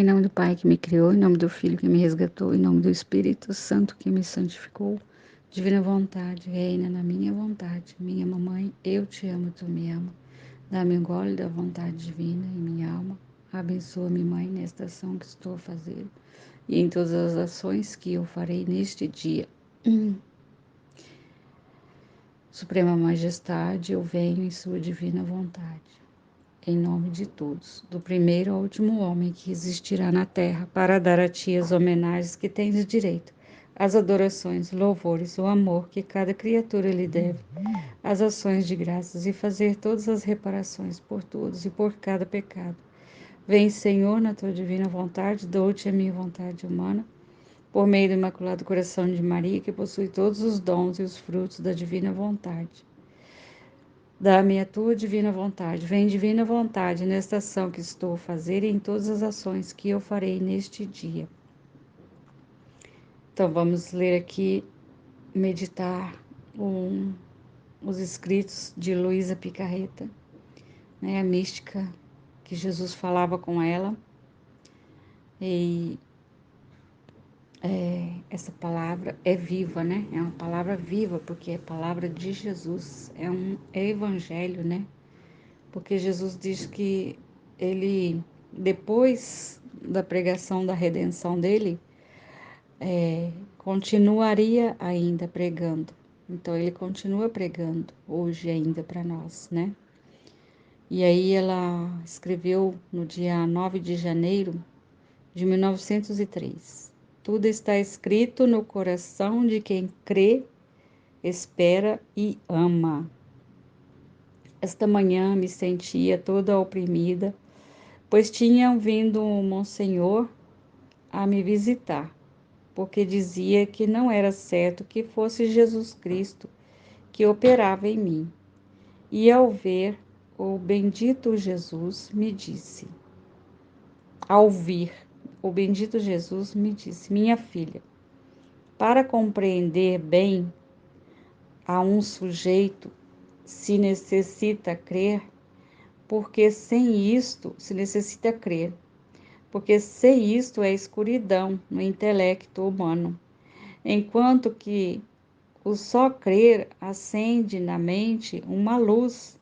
Em nome do Pai que me criou, em nome do Filho que me resgatou, em nome do Espírito Santo que me santificou. Divina vontade, reina na minha vontade. Minha mamãe, eu te amo, tu me ama. Dá-me um gole da vontade divina em minha alma. Abençoa-me, Mãe, nesta ação que estou a fazer e em todas as ações que eu farei neste dia. Suprema Majestade, eu venho em sua divina vontade. Em nome de todos, do primeiro ao último homem que existirá na terra, para dar a ti as homenagens que tens direito, as adorações, louvores, o amor que cada criatura lhe deve, as ações de graças e fazer todas as reparações por todos e por cada pecado. Vem, Senhor, na tua divina vontade, dou-te a minha vontade humana, por meio do Imaculado Coração de Maria, que possui todos os dons e os frutos da divina vontade. Dá-me a tua divina vontade. Vem, divina vontade, nesta ação que estou a fazer e em todas as ações que eu farei neste dia. Então, vamos ler aqui, meditar os escritos de Luísa Picarreta, né, a mística que Jesus falava com ela. E essa palavra é viva, né? É uma palavra viva, porque é palavra de Jesus. É evangelho, né? Porque Jesus diz que ele, depois da pregação da redenção dele, continuaria ainda pregando. Então, ele continua pregando hoje ainda para nós, né? E aí ela escreveu no dia 9 de janeiro de 1903. Tudo está escrito no coração de quem crê, espera e ama. Esta manhã me sentia toda oprimida, pois tinha vindo um monsenhor a me visitar, porque dizia que não era certo que fosse Jesus Cristo que operava em mim. E ao ver o bendito Jesus me disse, minha filha, para compreender bem a um sujeito se necessita crer, porque sem isto se necessita crer, porque sem isto é escuridão no intelecto humano, enquanto que o só crer acende na mente uma luz,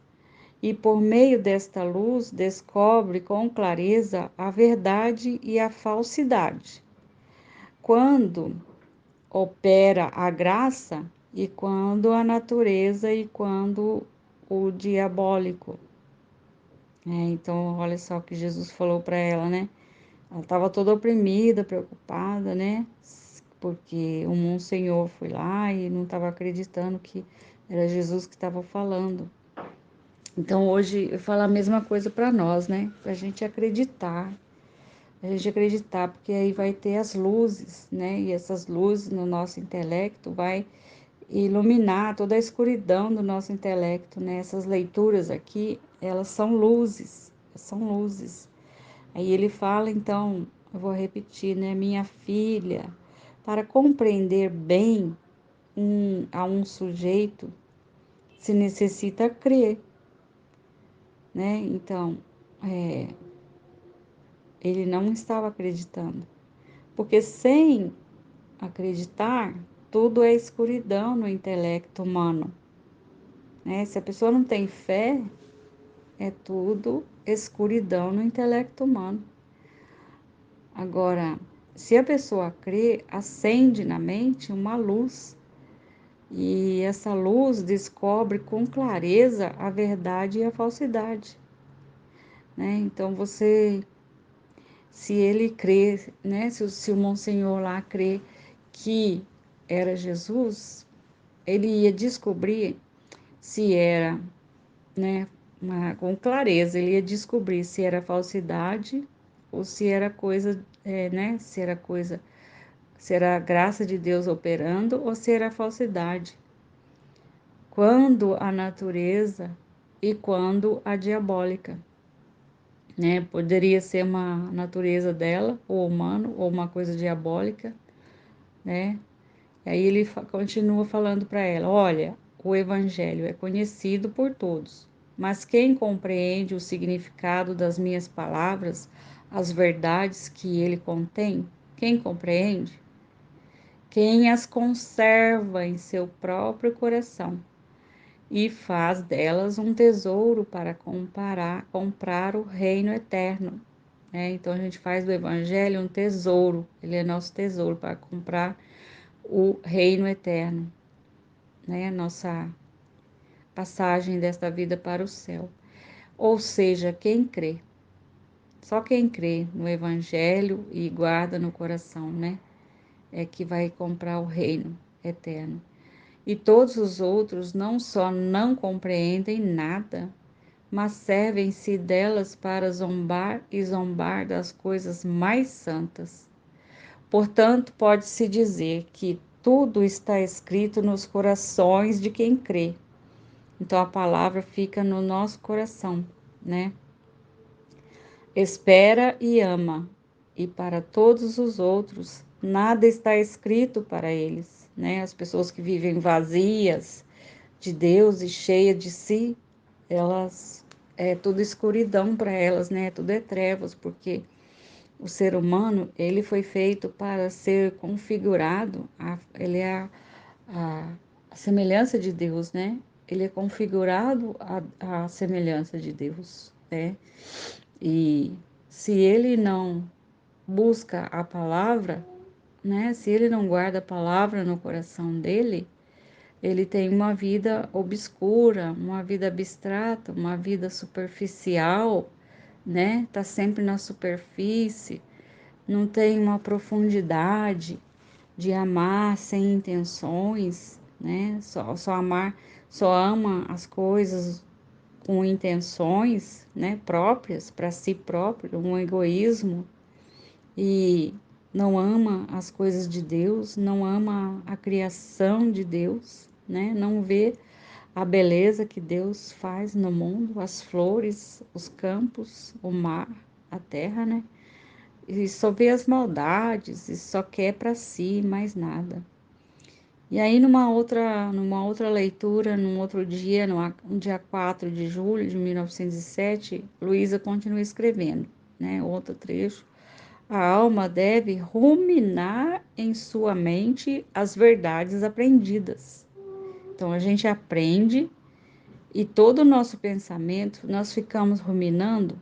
e por meio desta luz descobre com clareza a verdade e a falsidade. Quando opera a graça e quando a natureza e quando o diabólico. Então, olha só o que Jesus falou para ela, né? Ela estava toda oprimida, preocupada, né? Porque o Monsenhor foi lá e não estava acreditando que era Jesus que estava falando. Então, hoje eu falo a mesma coisa para nós, né? Para a gente acreditar, porque aí vai ter as luzes, né? E essas luzes no nosso intelecto vai iluminar toda a escuridão do nosso intelecto, né? Essas leituras aqui, elas são luzes, são luzes. Aí ele fala, então, eu vou repetir, né? Minha filha, para compreender bem a um sujeito, se necessita crer, né? Então, ele não estava acreditando, porque sem acreditar, tudo é escuridão no intelecto humano, né? Se a pessoa não tem fé, é tudo escuridão no intelecto humano. Agora, se a pessoa crê, acende na mente uma luz, e essa luz descobre com clareza a verdade e a falsidade, né? Então, se ele crê, né? Se o Monsenhor lá crê que era Jesus, ele ia descobrir se era, né? Com clareza, ele ia descobrir se era falsidade ou se era coisa, né? Se era a graça de Deus operando ou se era falsidade. Quando a natureza e quando a diabólica, né? Poderia ser uma natureza dela, ou humano, ou uma coisa diabólica, né? Aí ele continua falando para ela, olha, o evangelho é conhecido por todos, mas quem compreende o significado das minhas palavras as verdades que ele contém? Quem compreende? Quem as conserva em seu próprio coração e faz delas um tesouro para comprar o reino eterno. Então a gente faz do Evangelho um tesouro, ele é nosso tesouro para comprar o reino eterno, nossa passagem desta vida para o céu. Ou seja, quem crê, só quem crê no Evangelho e guarda no coração, é que vai comprar o reino eterno. E todos os outros não só não compreendem nada, mas servem-se delas para zombar e zombar das coisas mais santas. Portanto, pode-se dizer que tudo está escrito nos corações de quem crê. Então, a palavra fica no nosso coração, né? Espera e ama, e para todos os outros, nada está escrito para eles, As pessoas que vivem vazias de Deus e cheias de si, elas é tudo escuridão para elas, Tudo é trevas, porque o ser humano, ele foi feito para ser configurado, ele é a semelhança de Deus, Ele é configurado à semelhança de Deus, E se ele não busca a palavra, Se ele não guarda a palavra no coração dele, ele tem uma vida obscura, uma vida abstrata, uma vida superficial, Tá sempre na superfície, não tem uma profundidade de amar sem intenções, só ama as coisas com intenções, próprias, para si próprio, um egoísmo, e não ama as coisas de Deus, não ama a criação de Deus, Não vê a beleza que Deus faz no mundo, as flores, os campos, o mar, a terra, E só vê as maldades e só quer para si, mais nada. E aí, numa outra leitura, num outro dia, no dia 4 de julho de 1907, Luísa continua escrevendo, Outro trecho. A alma deve ruminar em sua mente as verdades aprendidas. Então, a gente aprende e todo o nosso pensamento, nós ficamos ruminando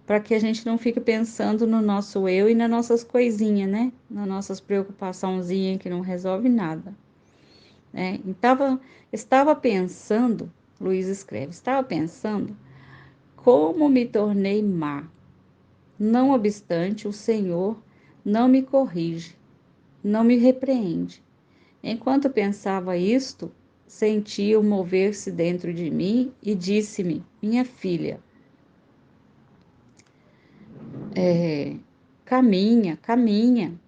para que a gente não fique pensando no nosso eu e nas nossas coisinhas, Nas nossas preocupaçãozinhas que não resolve nada. Estava pensando, Luiz escreve, estava pensando como me tornei má. Não obstante, o Senhor não me corrige, não me repreende. Enquanto pensava isto, senti o mover-se dentro de mim e disse-me: minha filha, caminha, caminha,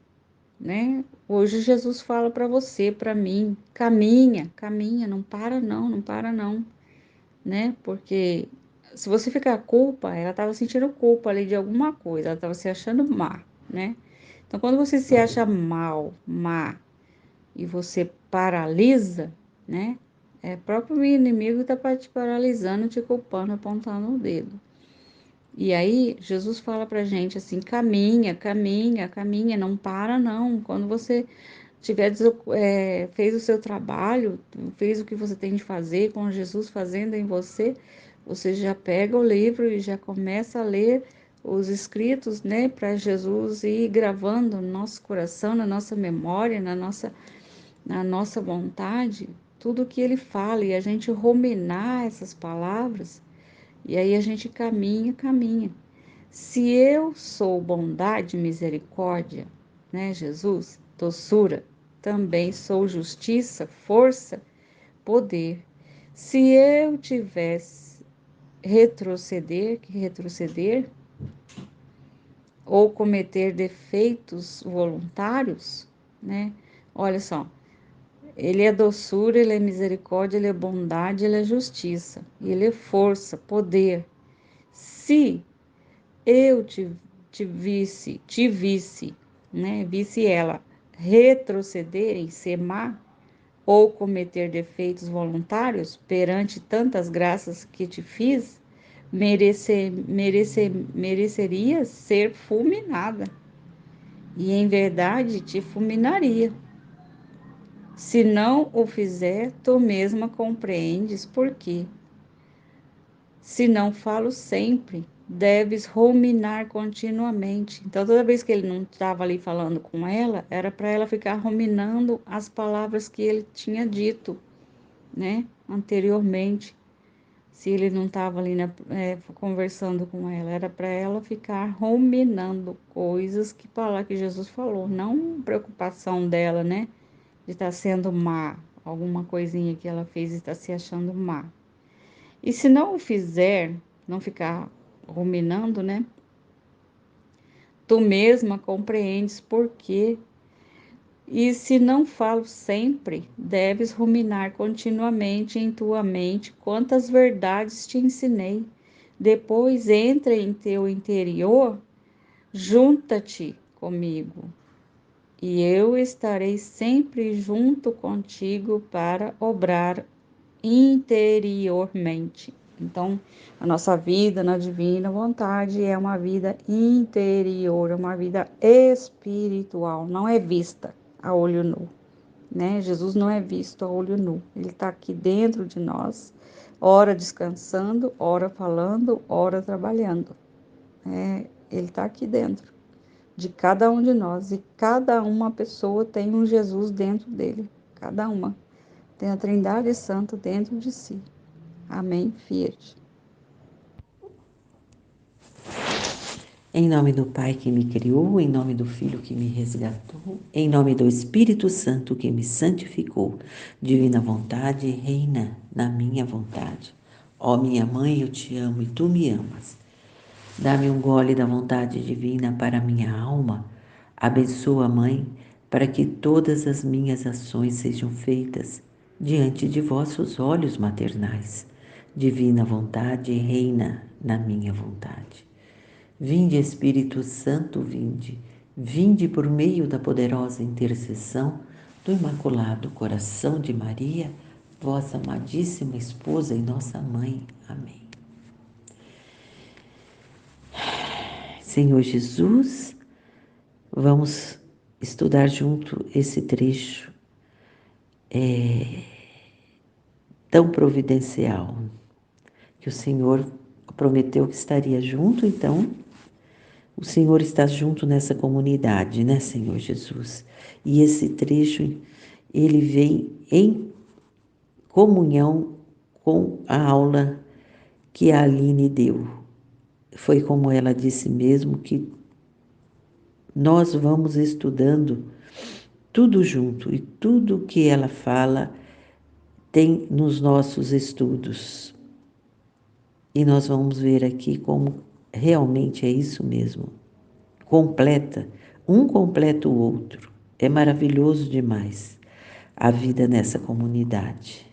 Hoje Jesus fala para você, para mim, caminha, caminha, não para não, não para não, Porque se você ficar culpa, ela estava sentindo culpa ali de alguma coisa, ela estava se achando má, Então, quando você se acha mal, má, e você paralisa, É o próprio inimigo que está te paralisando, te culpando, apontando o dedo. E aí, Jesus fala pra gente assim: caminha, caminha, caminha, não para não. Quando você fez o seu trabalho, fez o que você tem de fazer, com Jesus fazendo em você, você já pega o livro e já começa a ler os escritos, para Jesus ir gravando no nosso coração, na nossa memória, na nossa vontade, tudo que ele fala, e a gente ruminar essas palavras, e aí a gente caminha, caminha. Se eu sou bondade e misericórdia, Jesus, doçura, também sou justiça, força, poder. Se eu tivesse retroceder, ou cometer defeitos voluntários, Olha só, ele é doçura, ele é misericórdia, ele é bondade, ele é justiça, ele é força, poder. Se eu visse ela retroceder em ser má ou cometer defeitos voluntários perante tantas graças que te fiz, mereceria ser fulminada, e em verdade te fulminaria. Se não o fizer, tu mesma compreendes por quê. Se não falo sempre, deves ruminar continuamente. Então, toda vez que ele não estava ali falando com ela, era para ela ficar ruminando as palavras que ele tinha dito, né, anteriormente. Se ele não estava ali conversando com ela, era para ela ficar ruminando coisas que Jesus falou, não preocupação dela, né, de estar sendo má, alguma coisinha que ela fez e está se achando má. E se não o fizer, não ficar ruminando, né? Tu mesma compreendes por quê. E se não falo sempre, deves ruminar continuamente em tua mente quantas verdades te ensinei. Depois entra em teu interior, junta-te comigo, e eu estarei sempre junto contigo para obrar interiormente. Então, a nossa vida na divina vontade é uma vida interior, é uma vida espiritual, não é vista a olho nu, né? Jesus não é visto a olho nu, ele está aqui dentro de nós, ora descansando, ora falando, ora trabalhando. Ele está aqui dentro de cada um de nós e cada uma pessoa tem um Jesus dentro dele, cada uma tem a Trindade Santa dentro de si. Amém, Fiat. Em nome do Pai que me criou, em nome do Filho que me resgatou, em nome do Espírito Santo que me santificou, divina vontade, reina na minha vontade. Ó minha mãe, eu te amo e tu me amas. Dá-me um gole da vontade divina para minha alma. Abençoa, Mãe, para que todas as minhas ações sejam feitas diante de vossos olhos maternais. Divina vontade, reina na minha vontade. Vinde, Espírito Santo, vinde. Vinde por meio da poderosa intercessão do Imaculado Coração de Maria, vossa amadíssima esposa e nossa mãe. Amém. Senhor Jesus, vamos estudar junto esse trecho tão providencial que o Senhor prometeu que estaria junto, então o Senhor está junto nessa comunidade, né, Senhor Jesus? E esse trecho, ele vem em comunhão com a aula que a Aline deu. Foi como ela disse mesmo, que nós vamos estudando tudo junto e tudo que ela fala tem nos nossos estudos. E nós vamos ver aqui como realmente é isso mesmo. Completa, um completa o outro. É maravilhoso demais a vida nessa comunidade,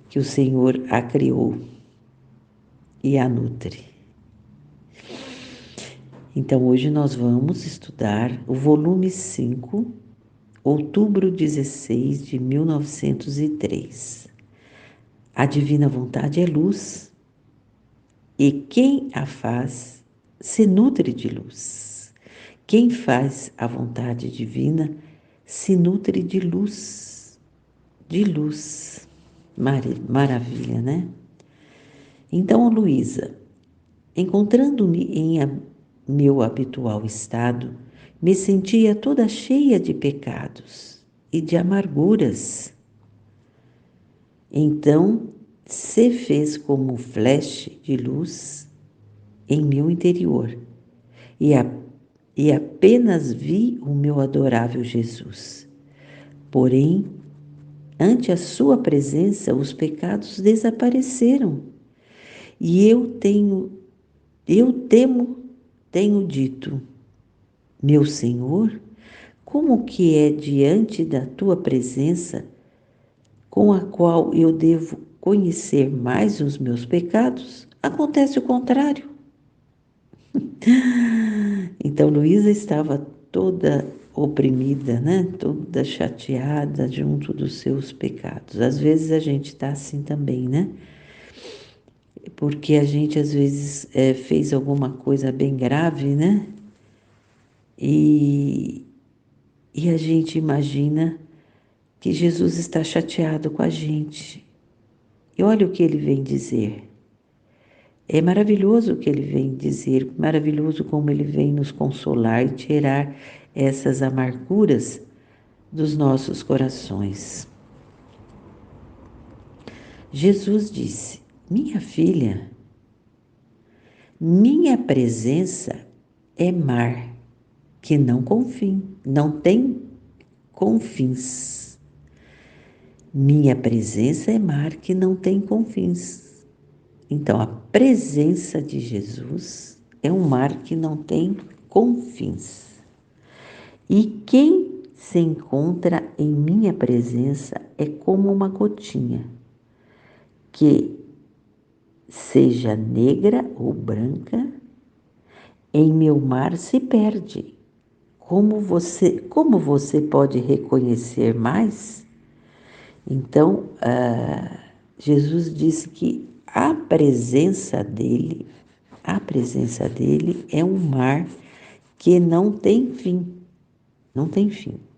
que o Senhor a criou e a nutre. Então, hoje nós vamos estudar o volume 5, outubro 16 de 1903. A divina vontade é luz, e quem a faz se nutre de luz. Quem faz a vontade divina se nutre de luz. De luz. Maravilha, né? Então, Luísa, encontrando-me em meu habitual estado, me sentia toda cheia de pecados e de amarguras. Então, se fez como um flash de luz em meu interior e apenas vi o meu adorável Jesus. Porém, ante a sua presença, os pecados desapareceram. E tenho dito, meu Senhor, como que é diante da tua presença, com a qual eu devo conhecer mais os meus pecados, acontece o contrário. Então Luísa estava toda oprimida, né? Toda chateada junto dos seus pecados. Às vezes a gente está assim também, né? porque a gente às vezes fez alguma coisa bem grave, né? E a gente imagina que Jesus está chateado com a gente. E olha o que ele vem dizer. É maravilhoso o que ele vem dizer, maravilhoso como ele vem nos consolar e tirar essas amarguras dos nossos corações. Jesus disse: minha filha, minha presença é mar que não tem confins. Minha presença é mar que não tem confins. Então, a presença de Jesus é um mar que não tem confins. E quem se encontra em minha presença é como uma gotinha, que seja negra ou branca, em meu mar se perde. Como você pode reconhecer mais? Então, Jesus disse que a presença dele é um mar que não tem fim,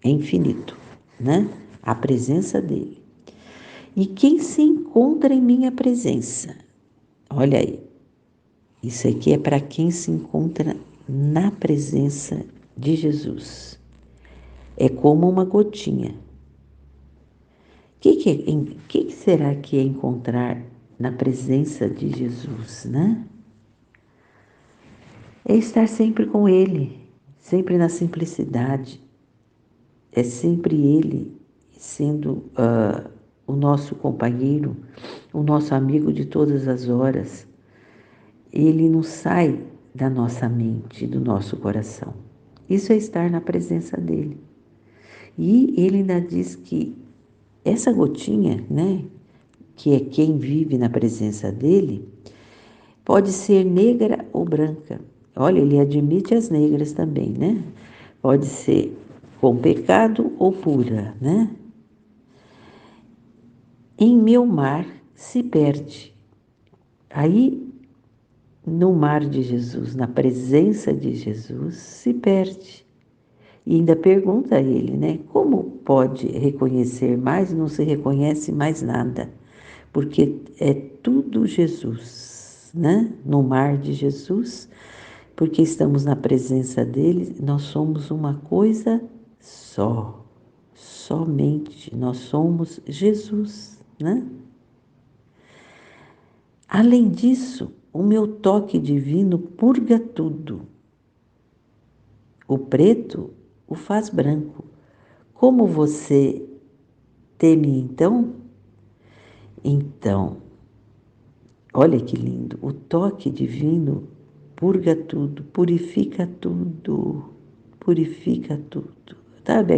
é infinito, né? A presença dele. E quem se encontra em minha presença? Olha aí, isso aqui é para quem se encontra na presença de Jesus. É como uma gotinha. Que será que é encontrar na presença de Jesus, né? É estar sempre com Ele, sempre na simplicidade. É sempre Ele sendo o nosso companheiro, o nosso amigo de todas as horas. Ele não sai da nossa mente, do nosso coração. Isso é estar na presença dele. E ele ainda diz que essa gotinha, né, que é quem vive na presença dele, pode ser negra ou branca. Olha, ele admite as negras também, né? Pode ser com pecado ou pura, né? Em meu mar se perde. Aí, no mar de Jesus, na presença de Jesus, se perde. E ainda pergunta a ele, né? Como pode reconhecer mais? Não se reconhece mais nada, porque é tudo Jesus, né? No mar de Jesus, porque estamos na presença dele, nós somos uma coisa só, somente nós somos Jesus, né? Além disso, o meu toque divino purga tudo. O preto o faz branco. Como você teme então? Então, olha que lindo, o toque divino purga tudo, purifica tudo, purifica tudo. Sabe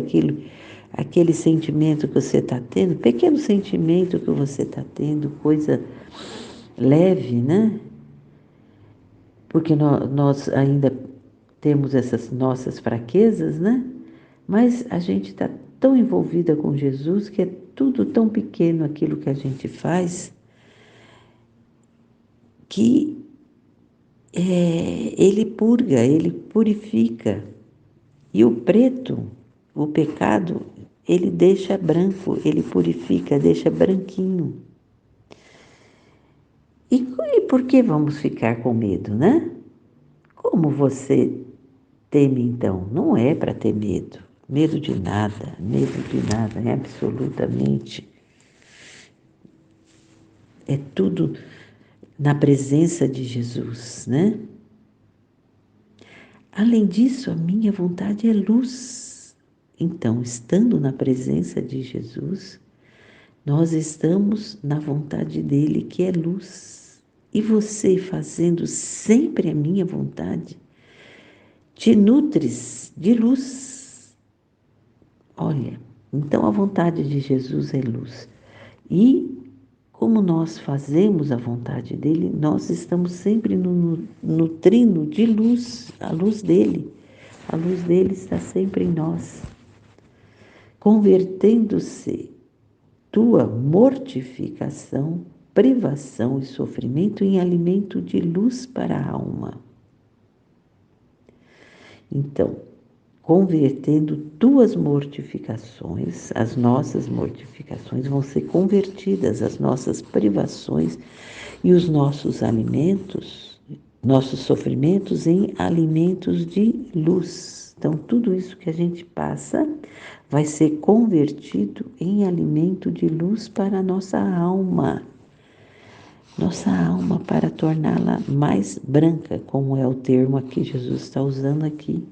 aquele sentimento que você está tendo, pequeno sentimento que você está tendo, coisa leve, né? Porque nós ainda temos essas nossas fraquezas, né? Mas a gente está tão envolvida com Jesus que é tudo tão pequeno aquilo que a gente faz, que ele purga, ele purifica. E o preto, o pecado, ele deixa branco, ele purifica, deixa branquinho. E por que vamos ficar com medo, né? Como você teme então? Não é para ter medo. Medo de nada, é absolutamente. É tudo na presença de Jesus, né? Além disso, a minha vontade é luz. Então, estando na presença de Jesus, nós estamos na vontade dele, que é luz. E você fazendo sempre a minha vontade, te nutres de luz. Olha, então a vontade de Jesus é luz. E como nós fazemos a vontade dele, nós estamos sempre nutrindo de luz, a luz dele. A luz dele está sempre em nós, convertendo-se tua mortificação privação e sofrimento em alimento de luz para a alma. Então, convertendo tuas mortificações, as nossas mortificações vão ser convertidas, as nossas privações e os nossos alimentos, nossos sofrimentos em alimentos de luz. Então, tudo isso que a gente passa vai ser convertido em alimento de luz para a nossa alma. Nossa alma para torná-la mais branca, como é o termo que Jesus está usando aqui,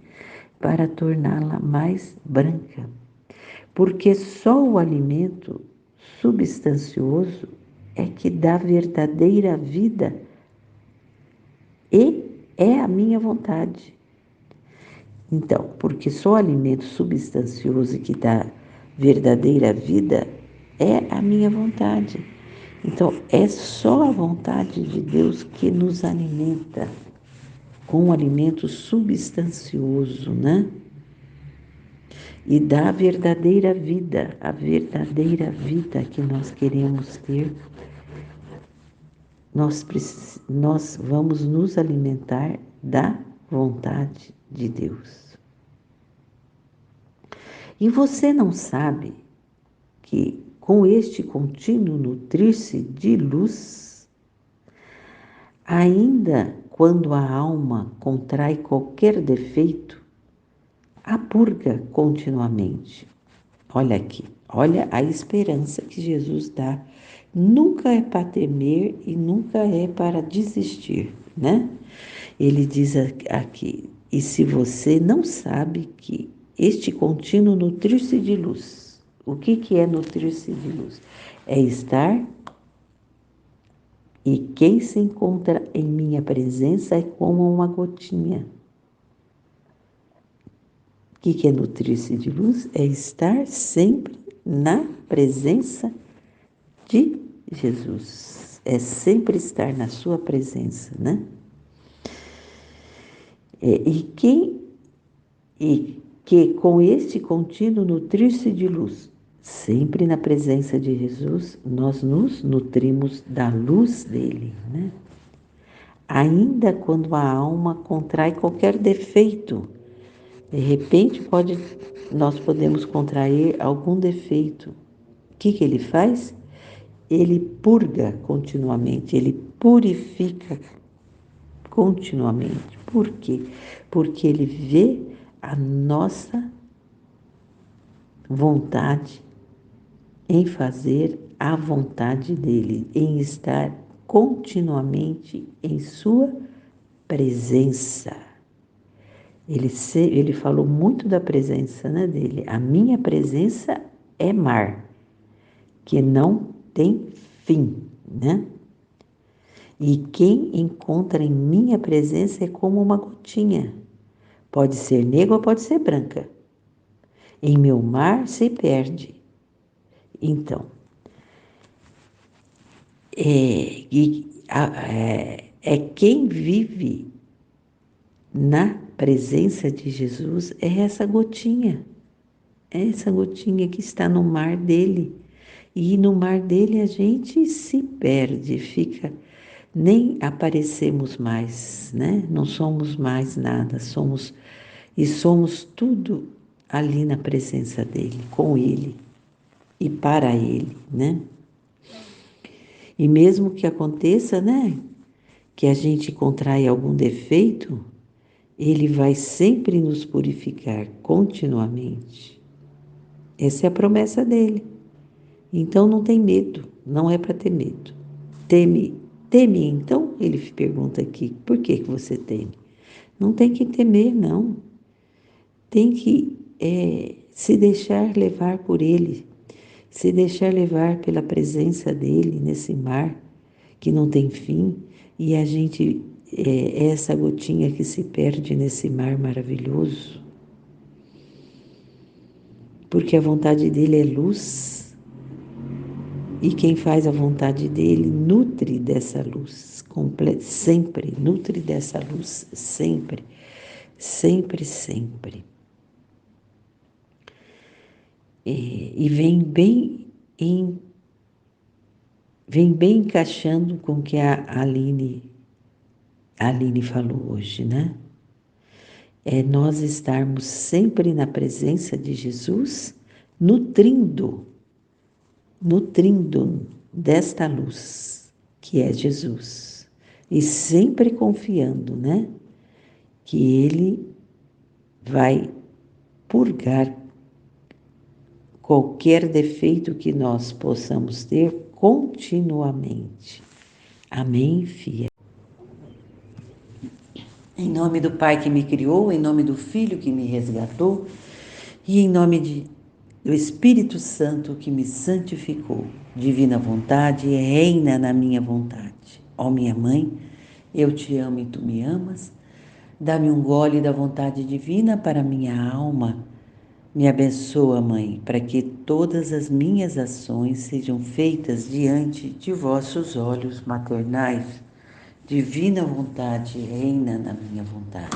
para torná-la mais branca. Porque só o alimento substancioso é que dá verdadeira vida e é a minha vontade. Então, porque só o alimento substancioso que dá verdadeira vida é a minha vontade. Então, é só a vontade de Deus que nos alimenta com um alimento substancioso, né? E dá a verdadeira vida que nós queremos ter. Nós vamos nos alimentar da vontade de Deus. E você não sabe que com este contínuo nutrir-se de luz, ainda quando a alma contrai qualquer defeito, a purga continuamente. Olha aqui, olha a esperança que Jesus dá. Nunca é para temer e nunca é para desistir, né? Ele diz aqui, e se você não sabe que este contínuo nutrir-se de luz, o que é nutrir-se de luz? É estar e quem se encontra em minha presença é como uma gotinha. O que é nutrir-se de luz? É estar sempre na presença de Jesus. É sempre estar na sua presença, né? E que com este contínuo nutrir-se de luz, sempre na presença de Jesus, nós nos nutrimos da luz dele, né? Ainda quando a alma contrai qualquer defeito, de repente nós podemos contrair algum defeito. O que ele faz? Ele purga continuamente, ele purifica continuamente. Por quê? Porque ele vê a nossa vontade em fazer a vontade dele, em estar continuamente em sua presença. Ele falou muito da presença, né, dele. A minha presença é mar, que não tem fim, né? E quem encontra em minha presença é como uma gotinha. Pode ser negra ou pode ser branca. Em meu mar se perde. Então, é quem vive na presença de Jesus, é essa gotinha. É essa gotinha que está no mar dele. E no mar dele a gente se perde, nem aparecemos mais, né? Não somos mais nada, somos tudo ali na presença dele, com ele e para ele, né? E mesmo que aconteça, né, que a gente contraia algum defeito, ele vai sempre nos purificar continuamente. Essa é a promessa dele. Então não tem medo, não é para ter medo. Teme então? Ele pergunta aqui, por que você teme? Não tem que temer, não. Tem que se deixar levar por ele, se deixar levar pela presença dele nesse mar que não tem fim, e a gente é essa gotinha que se perde nesse mar maravilhoso, porque a vontade dele é luz, e quem faz a vontade dele nutre dessa luz, sempre, nutre dessa luz, sempre, sempre, sempre. vem bem encaixando com o que a Aline falou hoje, né? É nós estarmos sempre na presença de Jesus, nutrindo desta luz, que é Jesus. E sempre confiando, né? Que Ele vai purgar qualquer defeito que nós possamos ter continuamente. Amém, filha? Em nome do Pai que me criou, em nome do Filho que me resgatou e em nome do Espírito Santo que me santificou. Divina vontade, reina na minha vontade. Ó minha mãe, eu te amo e tu me amas. Dá-me um gole da vontade divina para minha alma. Me abençoa, Mãe, para que todas as minhas ações sejam feitas diante de vossos olhos maternais. Divina vontade, reina na minha vontade.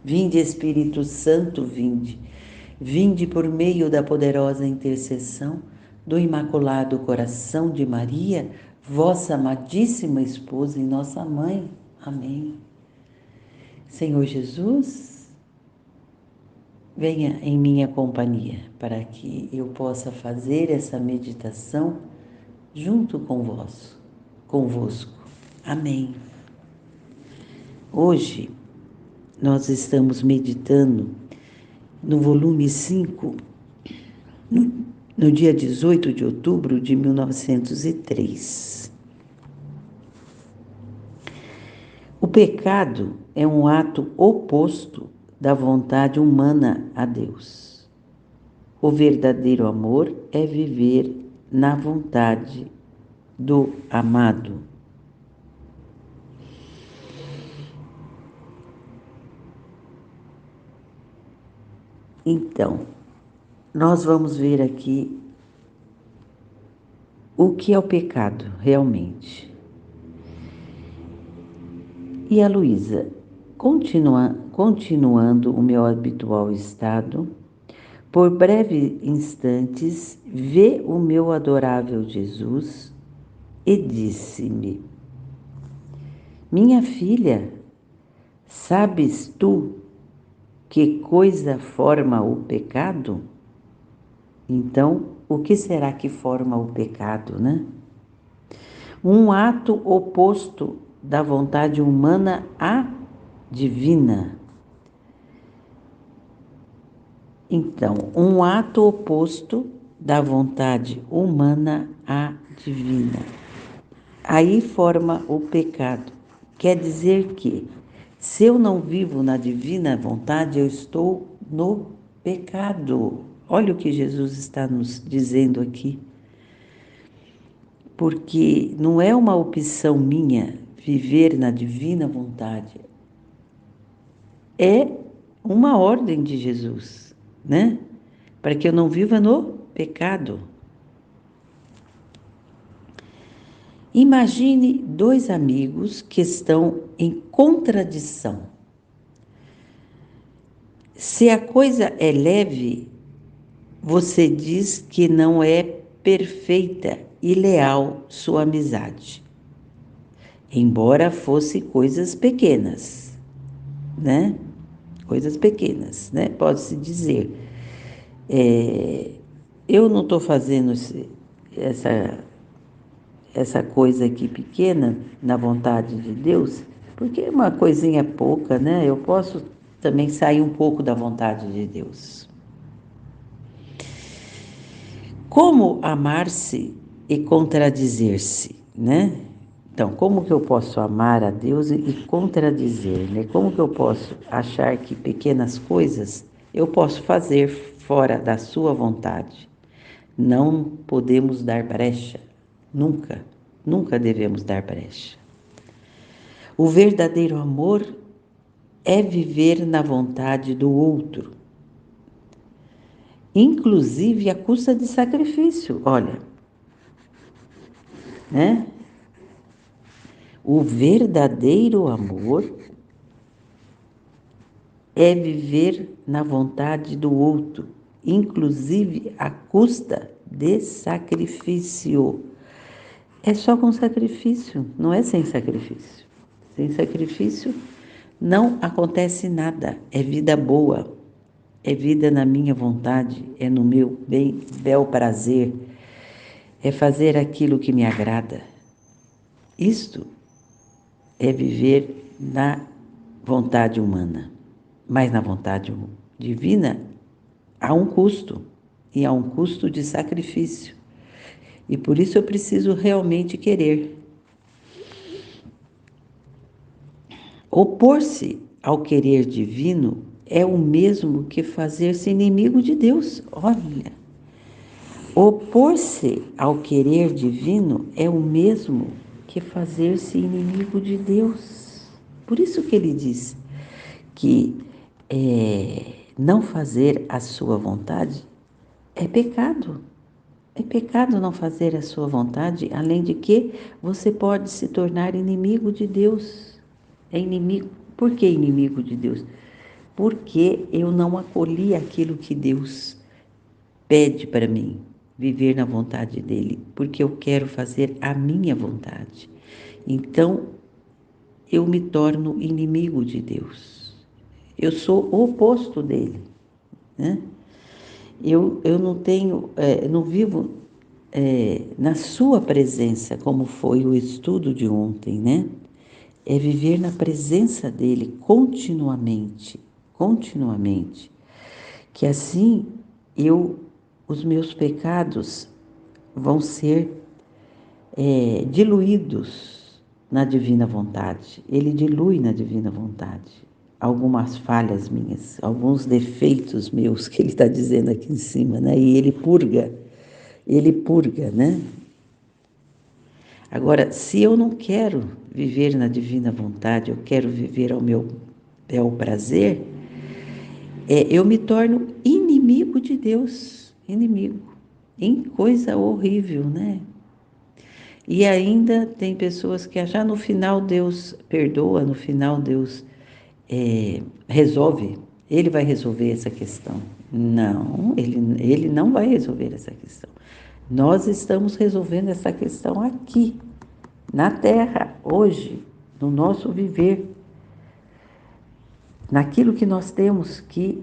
Vinde, Espírito Santo, vinde. Vinde por meio da poderosa intercessão do Imaculado Coração de Maria, vossa amadíssima esposa e nossa mãe. Amém. Senhor Jesus, venha em minha companhia, para que eu possa fazer essa meditação junto convosco. Amém. Hoje nós estamos meditando no volume 5, no dia 18 de outubro de 1903. O pecado é um ato oposto da vontade humana a Deus. O verdadeiro amor é viver na vontade do amado. Então, nós vamos ver aqui o que é o pecado realmente. E a Luísa, continuando o meu habitual estado, por breves instantes, vê o meu adorável Jesus e disse-me: minha filha, sabes tu que coisa forma o pecado? Então, o que será que forma o pecado, né? Um ato oposto da vontade humana à divina. Então, um ato oposto da vontade humana à divina. Aí forma o pecado. Quer dizer que, se eu não vivo na divina vontade, eu estou no pecado. Olha o que Jesus está nos dizendo aqui. Porque não é uma opção minha viver na divina vontade. É uma ordem de Jesus, né? Para que eu não viva no pecado. Imagine dois amigos que estão em contradição. Se a coisa é leve, você diz que não é perfeita e leal sua amizade. Embora fosse coisas pequenas, né? Coisas pequenas, né? Pode-se dizer. Eu não estou fazendo essa coisa aqui pequena na vontade de Deus, porque é uma coisinha pouca, né? Eu posso também sair um pouco da vontade de Deus. Como amar-se e contradizer-se, né? Então, como que eu posso amar a Deus e contradizer, né? Como que eu posso achar que pequenas coisas eu posso fazer fora da sua vontade? Não podemos dar brecha, nunca devemos dar brecha. O verdadeiro amor é viver na vontade do outro, inclusive à custa de sacrifício, olha, né? O verdadeiro amor é viver na vontade do outro, inclusive à custa de sacrifício. é só com sacrifício, não é sem sacrifício. Sem sacrifício não acontece nada, é vida boa, é vida na minha vontade, é no meu bel prazer, é fazer aquilo que me agrada. Isto é viver na vontade humana, mas na vontade divina há um custo, e há um custo de sacrifício. E por isso eu preciso realmente querer. Opor-se ao querer divino é o mesmo que fazer-se inimigo de Deus. Olha, opor-se ao querer divino é o mesmo que fazer-se inimigo de Deus. Por isso que ele diz que não fazer a sua vontade é pecado. É pecado não fazer a sua vontade, além de que você pode se tornar inimigo de Deus. É inimigo. Por que inimigo de Deus? Porque eu não acolhi aquilo que Deus pede para mim, viver na vontade dele, porque eu quero fazer a minha vontade. Então, eu me torno inimigo de Deus. Eu sou o oposto dele, né? Eu não tenho, não vivo na sua presença, como foi o estudo de ontem, né? É viver na presença dele continuamente, continuamente. Que assim os meus pecados vão ser diluídos na divina vontade. Ele dilui na divina vontade algumas falhas minhas, alguns defeitos meus que ele está dizendo aqui em cima, né? E ele purga, né? Agora, se eu não quero viver na divina vontade, eu quero viver ao meu bel prazer, eu me torno inimigo de Deus, inimigo, em coisa horrível, né? E ainda tem pessoas que já no final Deus perdoa, no final Deus resolve, ele vai resolver essa questão. Não, ele não vai resolver essa questão. Nós estamos resolvendo essa questão aqui, na Terra, hoje, no nosso viver, naquilo que nós temos que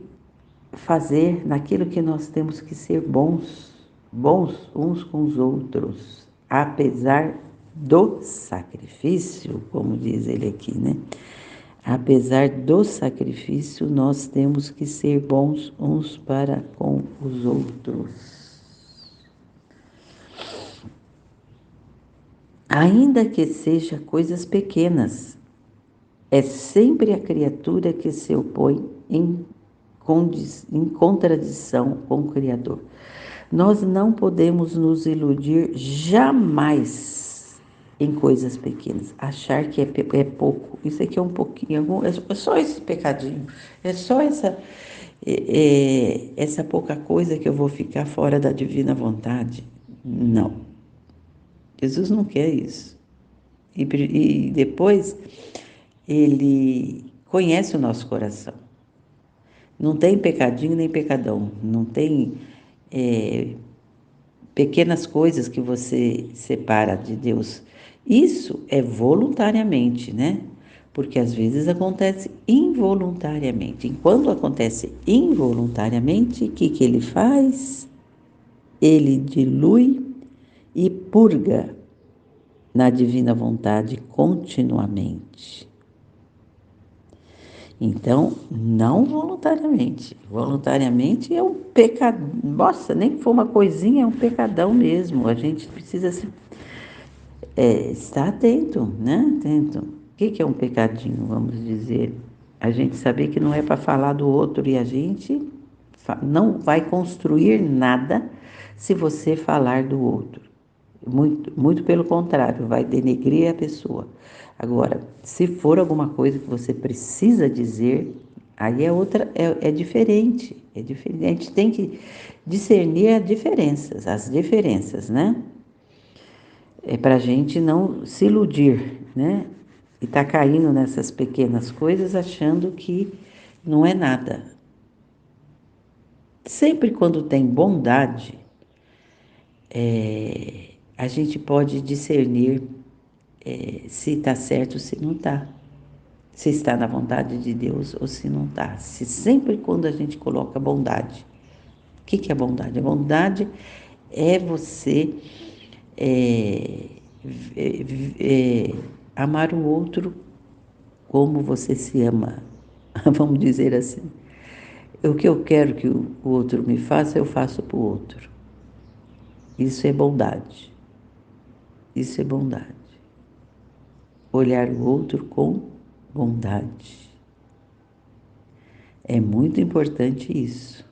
fazer, naquilo que nós temos que ser bons, bons uns com os outros, apesar do sacrifício, como diz ele aqui, né? Apesar do sacrifício, nós temos que ser bons uns para com os outros. Ainda que seja coisas pequenas, é sempre a criatura que se opõe em contradição com o Criador. Nós não podemos nos iludir jamais em coisas pequenas, achar que é pouco. Isso aqui é um pouquinho, é só esse pecadinho, é só essa pouca coisa que eu vou ficar fora da divina vontade. Não, Jesus não quer isso. E depois ele conhece o nosso coração. Não tem pecadinho nem pecadão, não tem pequenas coisas que você separa de Deus. Isso é voluntariamente, né? Porque às vezes acontece involuntariamente. E quando acontece involuntariamente, o que ele faz? Ele dilui e purga na divina vontade continuamente. Então, não voluntariamente. Voluntariamente é um pecado. Nossa, nem que for uma coisinha, é um pecadão mesmo. A gente precisa estar atento, né? Atento. O que é um pecadinho, vamos dizer? A gente saber que não é para falar do outro e a gente não vai construir nada se você falar do outro. Muito, muito pelo contrário, vai denegrir a pessoa. Agora, se for alguma coisa que você precisa dizer, aí é diferente. É diferente. A gente tem que discernir as diferenças, né? É para a gente não se iludir, né? E tá caindo nessas pequenas coisas achando que não é nada. Sempre quando tem bondade, a gente pode discernir se está certo ou se não está. Se está na vontade de Deus ou se não está. Se sempre quando a gente coloca bondade. O que é bondade? A bondade é você amar o outro como você se ama. Vamos dizer assim. O que eu quero que o outro me faça, eu faço para o outro. Isso é bondade. Isso é bondade. Olhar o outro com bondade. É muito importante isso.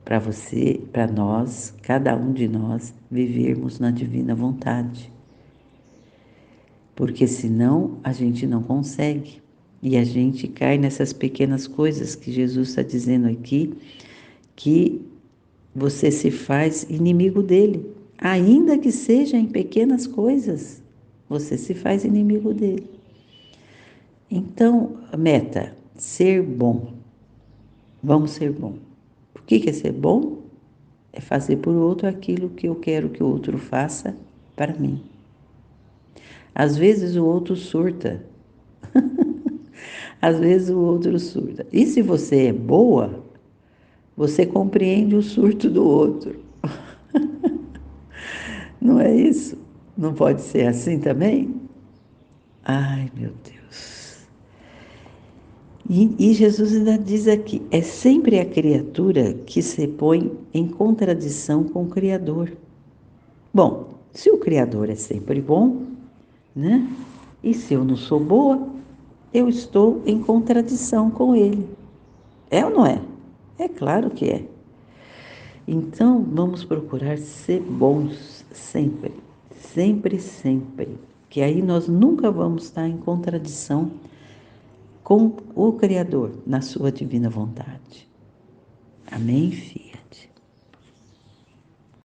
Para você, para nós, cada um de nós, vivermos na divina vontade. Porque senão a gente não consegue. E a gente cai nessas pequenas coisas que Jesus está dizendo aqui, que você se faz inimigo dele. Ainda que seja em pequenas coisas, você se faz inimigo dele. Então, meta, ser bom. Vamos ser bom. O que é ser bom? É fazer por outro aquilo que eu quero que o outro faça para mim. Às vezes o outro surta. Às vezes o outro surta. E se você é boa, você compreende o surto do outro. Não é isso? Não pode ser assim também? Ai, meu Deus. E Jesus ainda diz aqui: é sempre a criatura que se põe em contradição com o Criador. Bom, se o Criador é sempre bom, né? E se eu não sou boa, eu estou em contradição com ele. É ou não é? É claro que é. Então, vamos procurar ser bons sempre, sempre, sempre. Que aí nós nunca vamos estar em contradição com o Criador na sua divina vontade. Amém, filha?